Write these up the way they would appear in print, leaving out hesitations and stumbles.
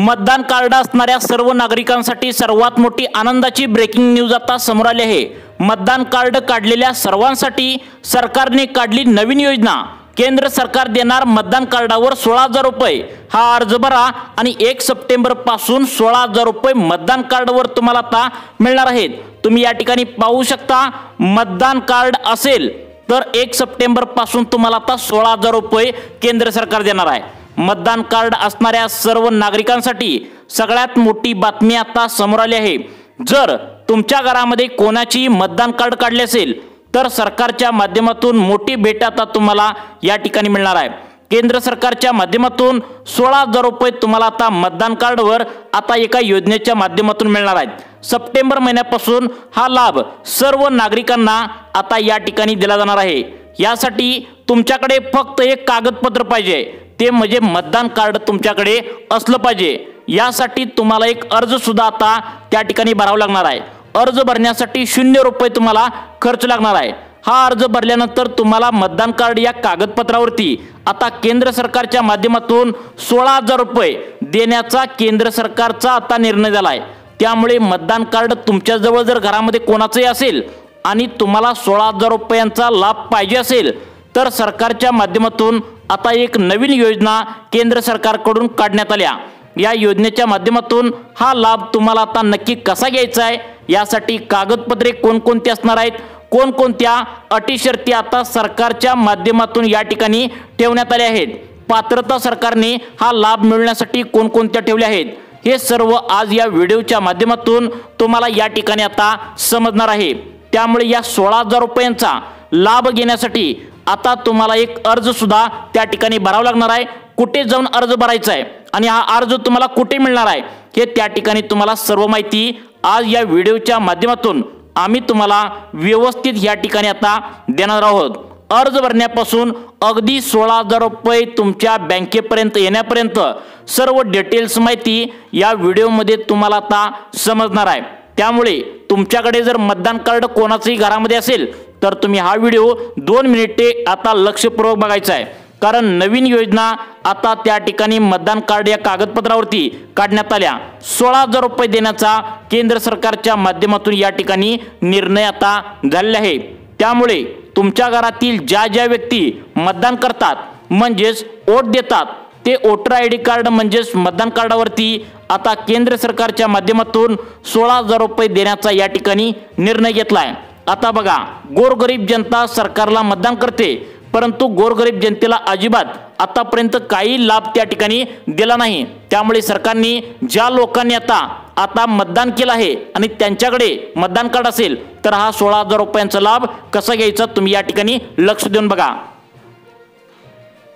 मतदान कार्ड असणाऱ्या सर्व नागरिकांसाठी सर्वात मोठी आनंदाची ब्रेकिंग न्यूज आता समोर आली आहे। मतदान कार्ड काढलेल्या सर्वांसाठी सरकारने काढली नवीन योजना। केंद्र सरकार देणार मतदान कार्डावर 16,000 रुपये। हा अर्ज भरा आणि 1 सप्टेंबर पासून 16,000 रुपये मतदान कार्डवर तुम्हाला आता मिळणार आहेत। तुम्ही या ठिकाणी पाहू शकता, मतदान कार्ड असेल तर 1 सप्टेंबर पासून तुम्हाला आता 16,000 रुपये केंद्र सरकार देणार आहे। मतदान कार्ड असणाऱ्या सर्व नागरिकांसाठी सगळ्यात मोठी बातमी आता समोर आली आहे। जर तुमच्या घरामध्ये कोणाची मतदान कार्ड काढले असेल तर सरकारच्या माध्यमातून मोठी भेट आता तुम्हाला या ठिकाणी मिळणार आहे। केंद्र सरकारच्या माध्यमातून 16,000 रुपये तुम्हाला आता मतदान कार्डवर आता एका योजनेच्या माध्यमातून मिळणार आहेत। सप्टेंबर महिन्यापासून हा लाभ सर्व नागरिकांना आता या ठिकाणी दिला जाणार आहे। यासाठी तुमच्याकडे फक्त एक कागदपत्र पाहिजे, ते म्हणजे मतदान कार्ड तुमच्याकडे असलं पाहिजे। यासाठी तुम्हाला एक अर्ज सुद्धा आता त्या ठिकाणी भरावा लागणार आहे। अर्ज भरण्यासाठी 0 रुपये तुम्हाला खर्च लागणार आहे। हा अर्ज भरल्यानंतर तुम्हाला मतदान कार्ड या कागदपत्रावरती आता केंद्र सरकारच्या माध्यमातून 16,000 रुपये देण्याचा केंद्र सरकारचा आता निर्णय झाला आहे। त्यामुळे मतदान कार्ड तुमच्या जवळ जर घरामध्ये कोणाचंही असेल आणि तुम्हाला 16,000 रुपयांचा लाभ पाहिजे असेल तर सरकारच्या माध्यमातून आता एक नवीन योजना केंद्र सरकारकडून काढण्यात आल्या। या योजनेच्या माध्यमातून हा लाभ तुम्हाला आता नक्की कसा घ्यायचा आहे, यासाठी कागदपत्रे कोणकोणती असणार आहेत, कोणकोणत्या अटी शर्ती आता सरकारच्या माध्यमातून या ठिकाणी ठेवण्यात आल्या आहेत, पात्रता सरकारने हा लाभ मिळवण्यासाठी कोणकोणत्या ठेवल्या आहेत, हे सर्व आज या व्हिडिओच्या माध्यमातून तुम्हाला या ठिकाणी आता समजणार आहे। त्यामुळे या 16,000 रुपयांचा लाभ घेण्यासाठी आता तुम्हाला एक अर्ज सुद्धा त्या ठिकाणी भरावा लागणार आहे। कुठे जाऊन अर्ज भरायचा आहे आणि हा अर्ज तुम्हाला कुठे मिळणार आहे हे त्या ठिकाणी तुम्हाला सर्व माहिती आज या व्हिडिओच्या माध्यमातून आम्ही तुम्हाला व्यवस्थित या ठिकाणी आता देणार आहोत। अर्ज भरण्यापासून अगदी 16,000 रुपये तुमच्या बँकेपर्यंत येण्यापर्यंत सर्व डिटेल्स माहिती या व्हिडिओमध्ये तुम्हाला आता समजणार आहे। त्यामुळे तुमच्याकडे जर मतदान कार्ड कोणाचंही घरामध्ये असेल तर तुम्ही हा व्हिडिओ 2 मिनिटे आता लक्षपूर्वक बघायचा आहे, कारण नवीन योजना आता त्या ठिकाणी मतदान कार्ड या कागदपत्रावरती काढण्यात आल्या। 16,000 रुपये देण्याचा केंद्र सरकारच्या माध्यमातून या ठिकाणी निर्णय आता झालेला आहे। त्यामुळे तुमच्या घरातील ज्या ज्या व्यक्ती मतदान करतात म्हणजेच वोट देतात ते वोटर ID कार्ड म्हणजेच मतदान कार्डावरती आता केंद्र सरकारच्या माध्यमातून 16,000 रुपये देण्याचा या ठिकाणी निर्णय घेतला आहे। आता बघा, गोरगरीब जनता सरकारला मतदान करते, परंतु गोरगरीब जनतेला अजिबात आतापर्यंत काही लाभ त्या ठिकाणी दिला नाही। त्यामुळे सरकारने ज्या लोकांनी आता मतदान केलं आहे आणि त्यांच्याकडे मतदान कार्ड असेल तर हा 16,000 रुपयांचा लाभ कसा घ्यायचा तुम्ही या ठिकाणी लक्ष देऊन बघा।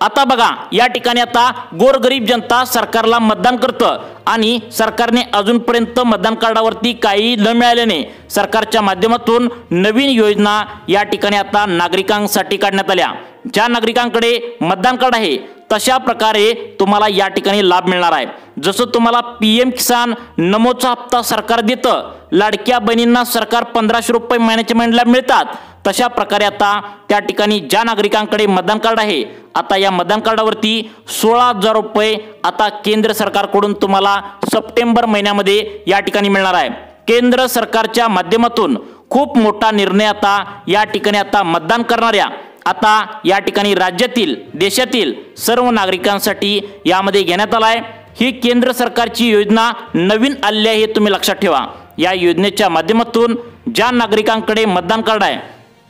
आता बघा, या ठिकाणी आता गोरगरीब जनता सरकारला मतदान करतं आणि सरकारने अजूनपर्यंत मतदान कार्डावरती काही न मिळाल्याने सरकारच्या माध्यमातून नवीन योजना या ठिकाणी आता नागरिकांसाठी काढण्यात आल्या। ज्या नागरिकांकडे मतदान कार्ड आहे तशा प्रकारे तुम्हाला या ठिकाणी लाभ मिळणार आहे। जसं तुम्हाला PM किसान नमोचा हप्ता सरकार देतं, लाडक्या बहिणींना सरकार 1,500 रुपये महिन्याच्या महिन्याला मिळतात, तशा प्रकारे आता त्या ठिकाणी ज्या नागरिकांकडे मतदान कार्ड आहे आता या मतदान कार्डावरती 16,000 रुपये आता केंद्र सरकारकडून तुम्हाला सप्टेंबर महिन्यामध्ये या ठिकाणी मिळणार आहे। केंद्र सरकारच्या माध्यमातून खूप मोठा निर्णय आता या ठिकाणी आता मतदान करणाऱ्या आता या ठिकाणी राज्यातील देशातील सर्व नागरिकांसाठी यामध्ये घेण्यात आला आहे। ही केंद्र सरकारची योजना नवीन आलेली आहे, हे तुम्ही लक्षात ठेवा। या योजनेच्या माध्यमातून ज्या नागरिकांकडे मतदान कार्ड आहे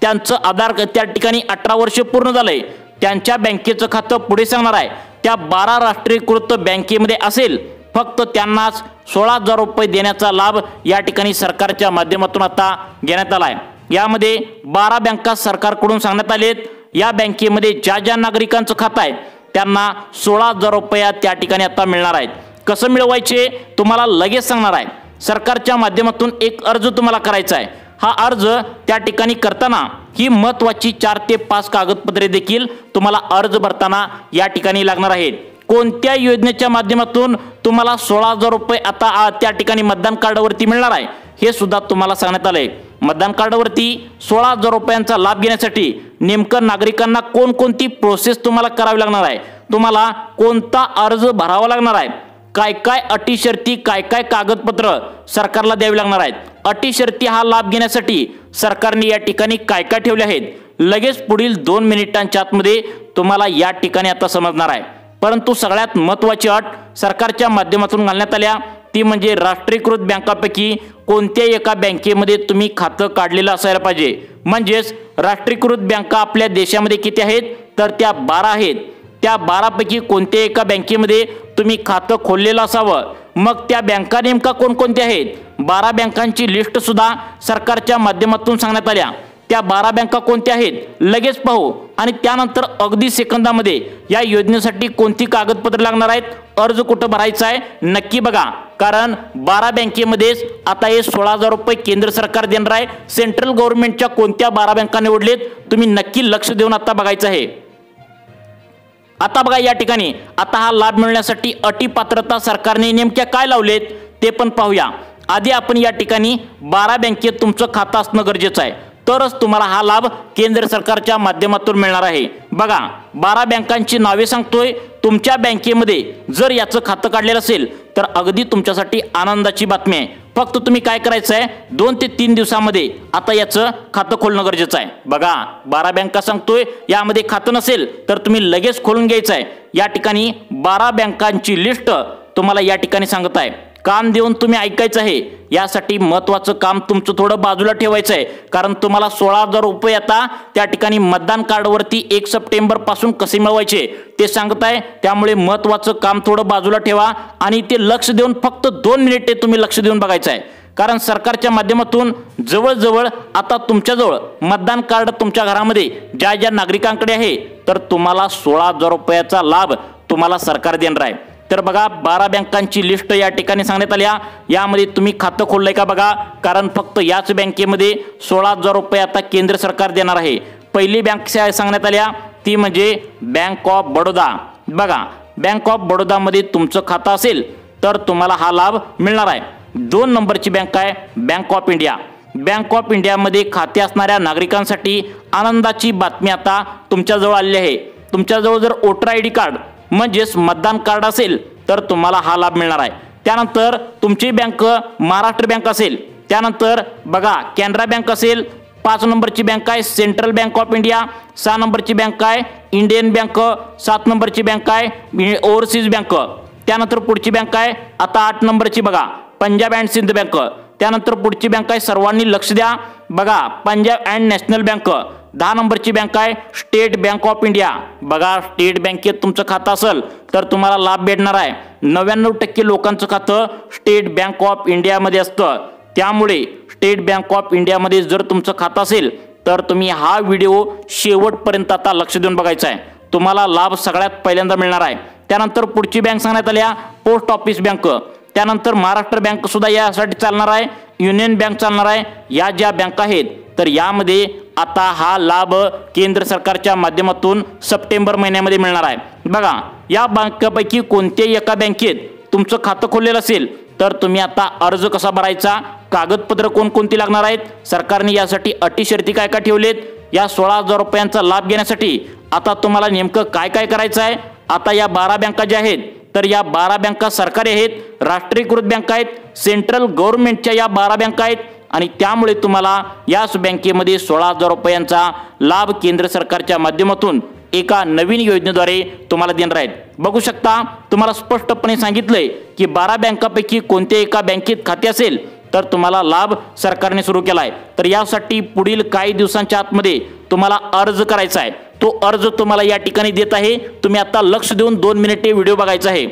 त्यांचं आधार त्या ठिकाणी 18 वर्ष पूर्ण झालंय, त्यांच्या बँकेचं खातं पुढे सांगणार आहे त्या 12 राष्ट्रीयकृत बँकेमध्ये असेल, फक्त त्यांनाच 16,000 रुपये देण्याचा लाभ या ठिकाणी सरकारच्या माध्यमातून आता घेण्यात आला आहे। यामध्ये 12 बँका सरकारकडून सांगण्यात आलेत। या बँकेमध्ये ज्या ज्या नागरिकांचं खातं आहे त्यांना 16,000 रुपये त्या ठिकाणी आता मिळणार आहेत। कसं मिळवायचे तुम्हाला लगेच सांगणार आहे। सरकारच्या माध्यमातून एक अर्ज तुम्हाला करायचा आहे। हा अर्ज त्या ठिकाणी करताना ही महत्त्वाची 4 ते 5 कागदपत्रे देखील तुम्हाला अर्ज भरताना या ठिकाणी लागणार आहेत। कोणत्या योजनेच्या माध्यमातून तुम्हाला 16,000 रुपये आता त्या ठिकाणी मतदान कार्डावरती मिळणार आहे हे सुद्धा तुम्हाला सांगण्यात आलंय। मतदान कार्डावरती 16,000 रुपयांचा लाभ घेण्यासाठी नेमकं नागरिकांना कोणकोणती प्रोसेस तुम्हाला करावी लागणार आहे, तुम्हाला कोणता अर्ज भरावा लागणार आहे, काय काय अटी शर्ती काय काय कागदपत्र सरकारला द्यावी लागणार आहेत, अटी शर्ती हा लाभ घेण्यासाठी सरकारने या ठिकाणी काय काय ठेवले आहेत, लगेच पुढील 2 मिनिटांच्या आतमध्ये तुम्हाला या ठिकाणी आता समजणार आहे। परंतु सगळ्यात महत्त्वाची अट सरकारच्या माध्यमातून घालण्यात आल्या ती म्हणजे राष्ट्रीयकृत बँकांपैकी कोणत्याही एका बँकेमध्ये तुम्ही खातं काढलेलं असायला पाहिजे। म्हणजेच राष्ट्रीयकृत बँका आपल्या देशामध्ये किती आहेत तर त्या 12 आहेत। त्या 12 पैकी कोणत्याही एका बँकेमध्ये तुम्ही खातं खोललेलं असावं। मग त्या बँका नेमका कोणकोणत्या आहेत, 12 बँकांची लिस्ट सुद्धा सरकारच्या माध्यमातून सांगण्यात आल्या। त्या 12 बँका कोणत्या आहेत लगेच पाहू आणि त्यानंतर अगदी सेकंदामध्ये या योजनेसाठी कोणती कागदपत्रे लागणार आहेत, अर्ज कुठं भरायचा आहे नक्की बघा। कारण 12 बँकेमध्येच आता हे 16,000 रुपये केंद्र सरकार देणार आहे। सेंट्रल गव्हर्नमेंटच्या कोणत्या 12 बँका निवडलेत तुम्ही नक्की लक्ष देऊन आता बघायचं आहे। आता बघा या ठिकाणी आता हा लाभ मिळण्यासाठी अटी पात्रता सरकारने नेमक्या काय लावलेत ते पण पाहूया। आधी आपण या ठिकाणी 12 बँकेत तुमचं खातं असणं गरजेचं आहे, तरच तुम्हाला हा लाभ केंद्र सरकारच्या माध्यमातून मिळणार आहे। बघा 12 बँकांची नावे सांगतोय। तुमच्या बँकेमध्ये जर याचं खातं काढलेलं असेल तर अगदी तुमच्यासाठी आनंदाची बातमी आहे। फक्त तुम्ही काय करायचं आहे 2 ते 3 दिवसामध्ये आता याचं खातं खोलणं गरजेचं आहे। बघा 12 बँका सांगतोय, यामध्ये खातं नसेल तर तुम्ही लगेच खोलून घ्यायचं आहे। या ठिकाणी 12 बँकांची लिस्ट तुम्हाला या ठिकाणी सांगत आहे, कान देऊन तुम्ही ऐकायचं आहे। यासाठी महत्त्वाचं काम तुमचं थोडं बाजूला ठेवायचं आहे, कारण तुम्हाला 16,000 रुपये आता त्या ठिकाणी मतदान कार्डवरती 1 सप्टेंबर पासून कसे मिळवायचे ते सांगत आहे। त्यामुळे महत्त्वाचं काम थोडं बाजूला ठेवा आणि ते लक्ष देऊन फक्त 2 मिनिटे तुम्ही लक्ष देऊन बघायचं आहे। कारण सरकारच्या माध्यमातून जवळजवळ आता तुमच्याजवळ मतदान कार्ड तुमच्या घरामध्ये ज्या ज्या नागरिकांकडे आहे तर तुम्हाला 16,000 रुपयाचा लाभ तुम्हाला सरकार देणार आहे। तर बघा 12 बँकांची लिस्ट या ठिकाणी सांगण्यात आल्या। यामध्ये तुम्ही खातं खोललंय का बघा, कारण फक्त याच बँकेमध्ये 16,000 रुपये आता केंद्र सरकार देणार आहे। पहिली बँक सांगण्यात आल्या ती म्हणजे बँक ऑफ बडोदा। बघा बँक ऑफ बडोदामध्ये तुमचं खातं असेल तर तुम्हाला हा लाभ मिळणार आहे। 2 नंबरची बँक आहे bank of India. Bank of इंडियामध्ये खाते असणाऱ्या नागरिकांसाठी आनंदाची बातमी आता तुमच्याजवळ आलेली आहे। तुमच्याजवळ जर वोटर ID कार्ड म्हणजेच मतदान कार्ड असेल तर तुम्हाला हा लाभ मिळणार आहे। त्यानंतर तुमची बँक महाराष्ट्र बँक असेल, त्यानंतर बघा कॅनरा बँक असेल, 5 नंबरची बँक आहे सेंट्रल बँक ऑफ इंडिया, 6 नंबरची बँक आहे इंडियन बँक, 7 नंबरची बँक आहे ओव्हरसीज बँक, त्यानंतर पुढची बँक आहे आता 8 नंबरची बघा पंजाब अँड सिंध बँक, त्यानंतर पुढची बँक आहे सर्वांनी लक्ष द्या बघा पंजाब अँड नॅशनल बँक, 10 नंबरची बँक आहे स्टेट बँक ऑफ इंडिया। बघा स्टेट बँकेत तुमचं खातं असेल तर तुम्हाला लाभ भेटणार आहे। 99% लोकांचं खातं स्टेट बँक ऑफ इंडियामध्ये असतं। त्यामुळे स्टेट बँक ऑफ इंडियामध्ये जर तुमचं खातं असेल तर तुम्ही हा व्हिडिओ शेवटपर्यंत आता लक्ष देऊन बघायचा आहे, तुम्हाला लाभ सगळ्यात पहिल्यांदा मिळणार आहे। त्यानंतर पुढची बँक सांगण्यात आल्या पोस्ट ऑफिस बँक, त्यानंतर महाराष्ट्र बँक सुद्धा यासाठी चालणार आहे, युनियन बँक चालणार आहे। या ज्या बँका आहेत तर यामध्ये आता हा लाभ केंद्र सरकारच्या माध्यमातून सप्टेंबर महिन्यामध्ये मिळणार आहे। बघा या बँकांपैकी कोणत्याही एका बँकेत तुमचं खातं खोललेलं असेल तर तुम्ही आता अर्ज कसा भरायचा, कागदपत्र कोणकोणती लागणार आहेत, सरकारने यासाठी अटी शर्ती काय काय ठेवलेत, या 16,000 रुपयांचा लाभ घेण्यासाठी आता तुम्हाला नेमकं काय काय करायचं आहे। आता या 12 बँका ज्या आहेत तर या 12 बँका सरकारी आहेत, राष्ट्रीयकृत बँका आहेत, सेंट्रल गव्हर्नमेंटच्या या 12 बँका आहेत आणि त्यामुळे तुम्हाला याच बँकेमध्ये 16,000 रुपयांचा लाभ केंद्र सरकारच्या माध्यमातून एका नवीन योजनेद्वारे तुम्हाला देणार आहेत। बघू शकता तुम्हाला स्पष्टपणे सांगितलंय की 12 बँकांपैकी कोणत्या एका बँकेत खाते असेल तर तुम्हाला लाभ सरकारने सुरू केलाय। तर यासाठी पुढील काही दिवसांच्या आतमध्ये तुम्हाला अर्ज करायचा आहे, तो अर्ज तुम्हाला या ठिकाणी देत आहे। तुम्ही आता लक्ष देऊन 2 मिनिटे व्हिडिओ बघायचा आहे।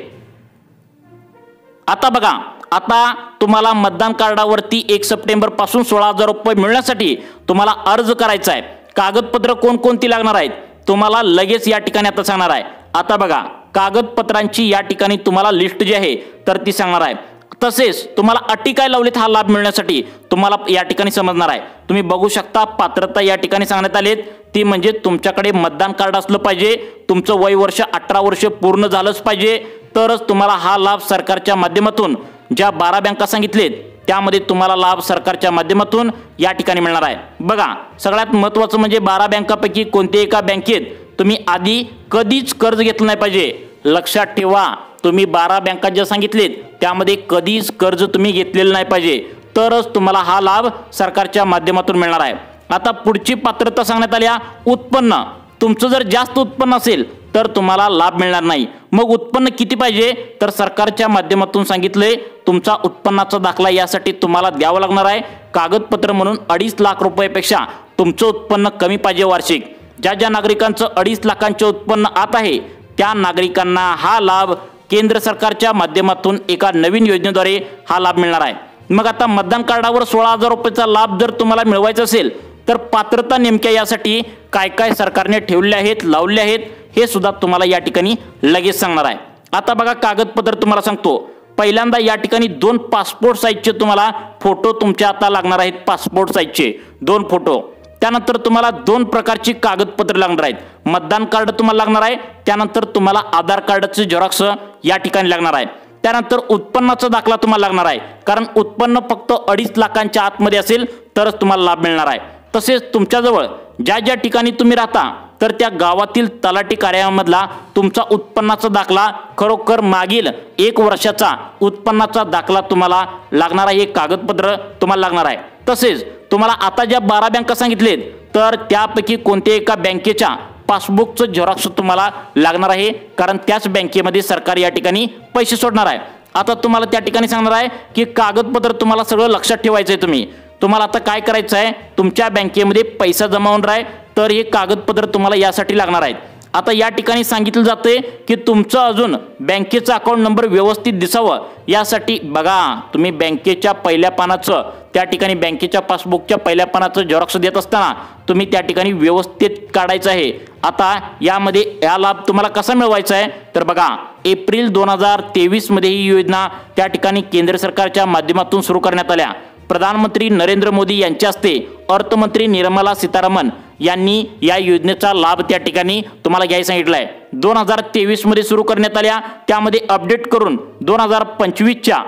आता बघा आता तुम्हाला मतदान कार्डावरती 1 सप्टेंबर पासून 16,000 रुपये मिळण्यासाठी तुम्हाला अर्ज करायचा आहे। कागदपत्र कोणकोणती लागणार आहेत तुम्हाला लगेच या ठिकाणी आता सांगणार आहे। आता बघा कागदपत्रांची या ठिकाणी तुम्हाला लिस्ट जी आहे तर ती सांगणार आहे। तसेच तुम्हाला अटी काय लावलेत हा लाभ मिळण्यासाठी तुम्हाला या ठिकाणी समजणार आहे। तुम्ही बघू शकता पात्रता या ठिकाणी सांगण्यात आलेत ती म्हणजे तुमच्याकडे मतदान कार्ड असलं पाहिजे, तुमचं वय वर्ष 18 वर्ष पूर्ण झालंच पाहिजे, तरच तुम्हाला हा लाभ सरकारच्या माध्यमातून ज्या 12 बँका सांगितलेत त्यामध्ये तुम्हाला लाभ सरकारच्या माध्यमातून या ठिकाणी मिळणार आहे। बघा सगळ्यात महत्त्वाचं म्हणजे 12 बँकांपैकी कोणत्याही एका बँकेत तुम्ही आधी कधीच कर्ज घेतलं नाही पाहिजे। लक्षात ठेवा तुम्ही 12 बँका ज्या सांगितलेत त्यामध्ये कधीच कर्ज तुम्ही घेतलेलं नाही पाहिजे, तरच तुम्हाला हा लाभ सरकारच्या माध्यमातून मिळणार आहे। आता पुढची पात्रता सांगण्यात आली उत्पन्न। तुमचं जर जास्त उत्पन्न असेल तर तुम्हाला लाभ मिळणार नाही। मग उत्पन्न किती पाहिजे तर सरकारच्या माध्यमातून सांगितले तुमचा उत्पन्नाचा दाखला यासाठी तुम्हाला द्यावं लागणार आहे कागदपत्र म्हणून 2.5 लाख रुपयापेक्षा तुमचं उत्पन्न कमी पाहिजे वार्षिक। ज्या नागरिकांचं 2.5 लाखांचे उत्पन्न आत आहे त्या नागरिकांना हा लाभ केंद्र सरकारच्या माध्यमातून एका नवीन योजनेद्वारे हा लाभ मिळणार आहे। मग आता मतदान कार्डावर 16,000 रुपयाचा लाभ जर तुम्हाला मिळवायचा असेल तर पात्रता नेमक्या यासाठी काय काय सरकारने ठेवले आहेत लावले आहेत हे सुद्धा तुम्हाला या ठिकाणी लगेच सांगणार आहे। आता बघा कागदपत्र तुम्हाला सांगतो। पहिल्यांदा या ठिकाणी 2 पासपोर्ट साईजचे तुम्हाला फोटो तुमच्या आता लागणार आहेत, पासपोर्ट साईजचे 2 फोटो। त्यानंतर तुम्हाला 2 प्रकारची कागदपत्र लागणार आहेत। मतदान कार्ड तुम्हाला लागणार आहे, त्यानंतर तुम्हाला आधार कार्डचे झेरॉक्स या ठिकाणी लागणार आहे। त्यानंतर उत्पन्नाचा दाखला तुम्हाला लागणार आहे, कारण उत्पन्न फक्त 2.5 लाखांच्या आतमध्ये असेल तरच तुम्हाला लाभ मिळणार आहे। तसेच तुमच्याजवळ ज्या ठिकाणी तुम्ही राहता तर त्या गावातील तलाठी कार्यालयामधला तुमचा उत्पन्नाचा दाखला, खरोखर मागील 1 वर्षाचा उत्पन्नाचा दाखला तुम्हाला लागणार आहे, हे कागदपत्र तुम्हाला लागणार आहे। तसेच तुम्हाला आता ज्या 12 बँका सांगितलेत तर त्यापैकी कोणत्याही एका बँकेच्या पासबुकचं झेरॉक्स तुम्हाला लागणार आहे, कारण त्याच बँकेमध्ये सरकार या ठिकाणी पैसे सोडणार आहे। आता तुम्हाला त्या ठिकाणी सांगणार आहे की कागदपत्र तुम्हाला सगळं लक्षात ठेवायचं आहे। तुम्हाला आता काय करायचं आहे, तुमच्या बँकेमध्ये पैसा जमा होणार आहे तर हे कागदपत्र तुम्हाला यासाठी लागणार आहेत। आता या ठिकाणी सांगितलं जाते की तुमचं अजून बँकेचा अकाउंट नंबर व्यवस्थित दिसावं यासाठी बघा तुम्ही बँकेच्या पहिल्या पानाचं त्या ठिकाणी बँकेच्या पासबुकच्या पहिल्या पानाचं झेरॉक्स देत असताना तुम्ही त्या ठिकाणी व्यवस्थित काढायचं आहे। आता यामध्ये या लाभ तुम्हाला कसा मिळवायचा आहे तर बघा एप्रिल 2023 मध्ये ही योजना त्या ठिकाणी केंद्र सरकारच्या माध्यमातून सुरू करण्यात आल्या। प्रधानमंत्री नरेंद्र मोदी यांच्या हस्ते अर्थमंत्री निर्मला सीतारामन यांनी या योजनेचा लाभ त्या ठिकाणी तुम्हाला घ्यायला सांगितलं आहे। 2023 मध्ये सुरू करण्यात आल्या, त्यामध्ये अपडेट करून 2025च्या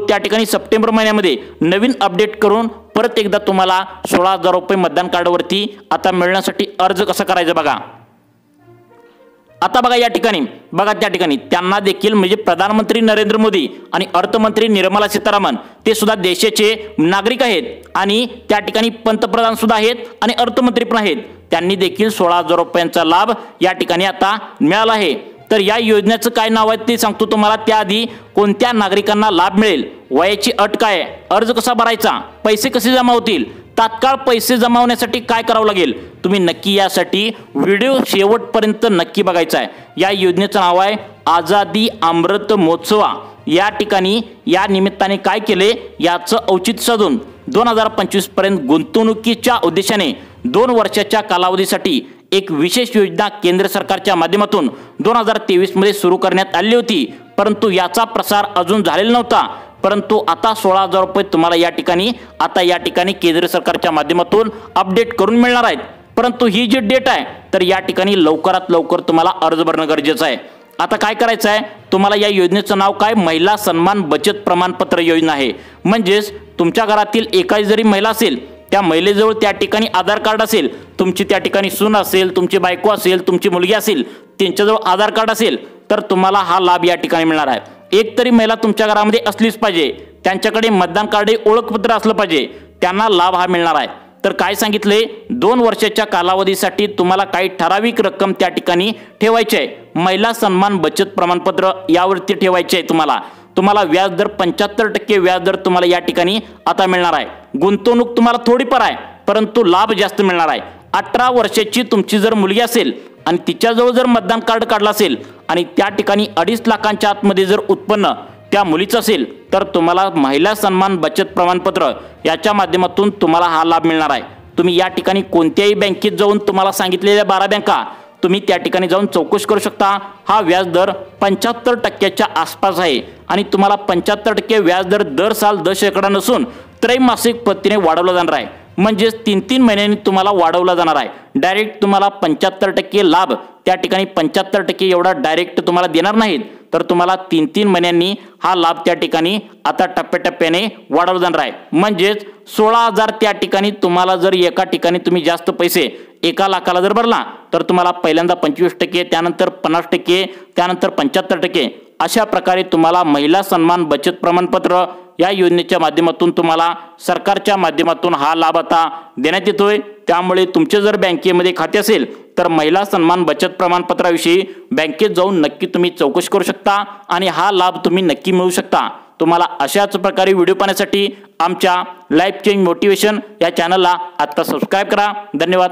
त्या ठिकाणी सप्टेंबर महिन्यामध्ये नवीन अपडेट करून परत एकदा तुम्हाला 16,000 रुपये मतदान कार्डवरती आता मिळण्यासाठी अर्ज कसा करायचा बघा। आता बघा या ठिकाणी बघा त्या ठिकाणी त्यांना देखील म्हणजे प्रधानमंत्री नरेंद्र मोदी आणि अर्थमंत्री निर्मला सीतारामन ते सुद्धा देशाचे नागरिक आहेत आणि त्या ठिकाणी पंतप्रधान सुद्धा आहेत आणि अर्थमंत्री पण आहेत। त्यांनी देखील 16,000 रुपयांचा लाभ या ठिकाणी आता मिळाला आहे। तर या योजनेचं काय नाव आहे ते सांगतो तुम्हाला। त्याआधी कोणत्या नागरिकांना लाभ मिळेल, वयाची अट काय, अर्ज कसा भरायचा, पैसे कसे जमा होतील, तात्काळ पैसे जमावण्यासाठी काय करावं लागेल, तुम्ही नक्की यासाठी व्हिडिओ शेवटपर्यंत नक्की बघायचा आहे। या योजनेचं नाव आहे आझादी अमृत महोत्सव। या ठिकाणी या निमित्ताने काय केले याचं औचित्य साधून 2025 पर्यंत गुंतवणुकीच्या उद्देशाने 2 वर्षाच्या कालावधीसाठी एक विशेष योजना केंद्र सरकारच्या माध्यमातून 2023 मध्ये सुरू करण्यात आली होती, परंतु याचा प्रसार अजून झालेला नव्हता। परंतु आता 16,000 रुपये तुम्हाला या ठिकाणी केंद्र सरकारच्या माध्यमातून अपडेट करून मिळणार आहेत। परंतु ही जी डेट आहे तर या ठिकाणी लवकरात लवकर तुम्हाला अर्ज भरणं गरजेचं आहे। आता काय करायचं आहे, तुम्हाला या योजनेचं नाव काय, महिला सन्मान बचत प्रमाणपत्र योजना आहे। म्हणजेच तुमच्या घरातील एखादी जरी महिला असेल त्या महिलेजवळ त्या ठिकाणी आधार कार्ड असेल, तुमची त्या ठिकाणी सून असेल, तुमची बायको असेल, तुमची मुलगी असेल, त्यांच्याजवळ आधार कार्ड असेल तर तुम्हाला हा लाभ या ठिकाणी मिळणार आहे। एक तरी महिला तुमच्या घरामध्ये असलीच पाहिजे, त्यांच्याकडे मतदान कार्ड ओळखपत्र असलं पाहिजे, त्यांना लाभ हा मिळणार आहे। तर काय सांगितले 2 वर्षाच्या कालावधीसाठी तुम्हाला काही ठराविक रक्कम त्या ठिकाणी ठेवायची आहे। महिला सन्मान बचत प्रमाणपत्र यावरती ठेवायचे आहे। तुम्हाला व्याजदर 75% व्याजदर तुम्हाला या ठिकाणी आता मिळणार आहे। गुंतवणूक तुम्हाला थोडीफार आहे परंतु लाभ जास्त मिळणार आहे। 18 वर्षाची तुमची जर मुलगी असेल आणि तिच्याजवळ जर मतदान कार्ड काढला असेल आणि त्या ठिकाणी 2.5 लाखांच्या आतमध्ये जर उत्पन्न त्या मुलीचं असेल तर तुम्हाला महिला सन्मान बचत प्रमाणपत्र याच्या माध्यमातून तुम्हाला हा लाभ मिळणार आहे। तुम्ही या ठिकाणी कोणत्याही बँकेत जाऊन तुम्हाला सांगितलेल्या 12 बँका तुम्ही त्या ठिकाणी जाऊन चौकशी करू शकता। हा व्याजदर 75% आसपास आहे आणि तुम्हाला 75% व्याजदर दर साल 10% नसून त्रैमासिक पद्धतीने वाढवला जाणार आहे। म्हणजेच 3-3 महिन्यांनी तुम्हाला वाढवला जाणार आहे। डायरेक्ट तुम्हाला 75% लाभ त्या ठिकाणी 75% एवढा डायरेक्ट तुम्हाला देणार नाहीत, तर तुम्हाला 3-3 महिन्यांनी हा लाभ त्या ठिकाणी आता टप्प्याटप्प्याने वाढवला जाणार आहे। म्हणजेच 16,000 त्या ठिकाणी तुम्हाला जर एका ठिकाणी तुम्ही जास्त पैसे 1 लाखाला जर भरला तर तुम्हाला पहिल्यांदा 25%, त्यानंतर 50%, त्यानंतर 75%, अशा प्रकारे तुम्हाला महिला सन्मान बचत प्रमाणपत्र या योजनेच्या माध्यमातून तुम्हाला सरकारच्या माध्यमातून हा लाभ आता देण्यात येतोय। त्यामुळे तुमचे जर बँकेमध्ये खाते असेल तर महिला सन्मान बचत प्रमाणपत्राविषयी बँकेत जाऊन नक्की तुम्ही चौकशी करू शकता आणि हा लाभ तुम्ही नक्की मिळवू शकता। तुम्हाला अशाच प्रकारे व्हिडिओ पाहण्यासाठी आमच्या लाईफ चेंज मोटिवेशन या चॅनलला आता सबस्क्राइब करा। धन्यवाद।